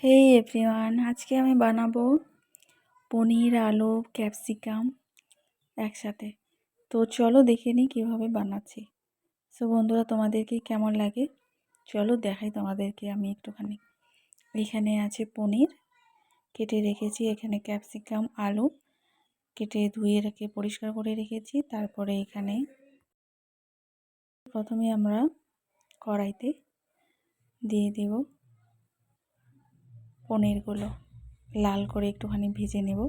হেই everyone, আজকে আমি বানাবো পনির, আলু, ক্যাপসিকাম একসাথে। তো চলো দেখে নিই কীভাবে বানাচ্ছি। সো বন্ধুরা, তোমাদেরকে কেমন লাগে চলো দেখাই তোমাদেরকে আমি একটুখানি। এখানে আছে পনির কেটে রেখেছি, এখানে ক্যাপসিকাম, আলু কেটে ধুয়ে রেখে পরিষ্কার করে রেখেছি। তারপরে এখানে প্রথমে আমরা কড়াইতে দিয়ে দেব পনিরগুলো, লাল করে একটুখানি ভেজে নেব।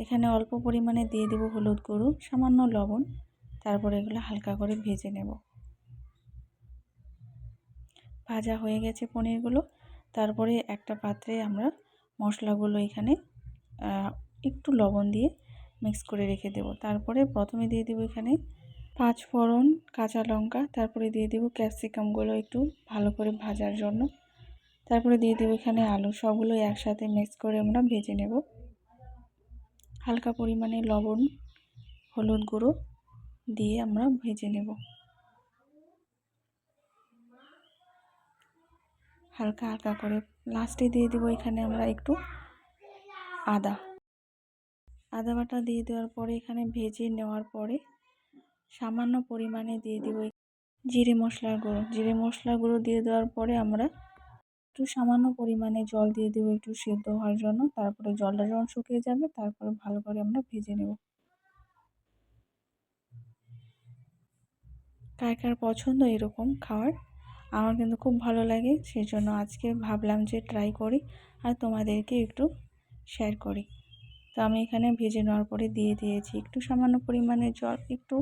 এখানে অল্প পরিমাণে দিয়ে দেব হলুদ গুঁড়ো, সামান্য লবণ। তারপরে এগুলো হালকা করে ভেজে নেব। ভাজা হয়ে গেছে পনিরগুলো। তারপরে একটা পাত্রে আমরা মশলাগুলো এখানে একটু লবণ দিয়ে মিক্স করে রেখে দেব। তারপরে প্রথমে দিয়ে দেব এখানে 5 ফোড়ন, কাঁচা লঙ্কা। তারপরে দিয়ে দেব ক্যাপসিকামগুলো একটু ভালো করে ভাজার জন্য। তারপরে দিয়ে দেব এখানে আলু। সবগুলো একসাথে মিক্স করে আমরা ভেজে নেব। হালকা পরিমাণে লবণ, হলুদ গুঁড়ো দিয়ে আমরা ভেজে নেব। হালকা হালকা করে লাস্টে দিয়ে দেব এখানে আমরা একটু আদা বাটা দিয়ে দেওয়ার পরে এখানে ভেজে নেওয়ার পরে সামান্য পরিমাণে দিয়ে দেব জিরে মশলার গুঁড়ো দিয়ে দেওয়ার পরে আমরা একটু সামান্য পরিমাণে জল দিয়ে দেবো একটু সেদ্ধ হওয়ার জন্য। তারপরে জলটা যখন শুকিয়ে যাবে তারপরে ভালো করে আমরা ভেজে নেব। কার কার পছন্দ এরকম খাওয়ার? আমার কিন্তু খুব ভালো লাগে, সেই জন্য আজকে ভাবলাম যে ট্রাই করি আর তোমাদেরকে একটু শেয়ার করি। তো আমি এখানে ভেজে নেওয়ার পরে দিয়ে দিয়েছি একটু সামান্য পরিমাণে জল, একটু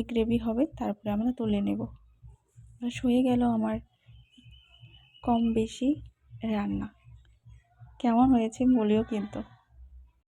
গ্রেভি হবে। তারপরে আমরা তুলে নেব। হয়ে গেল আমার কম বেশি রান্না। কেমন হয়েছে বলিও কিন্তু।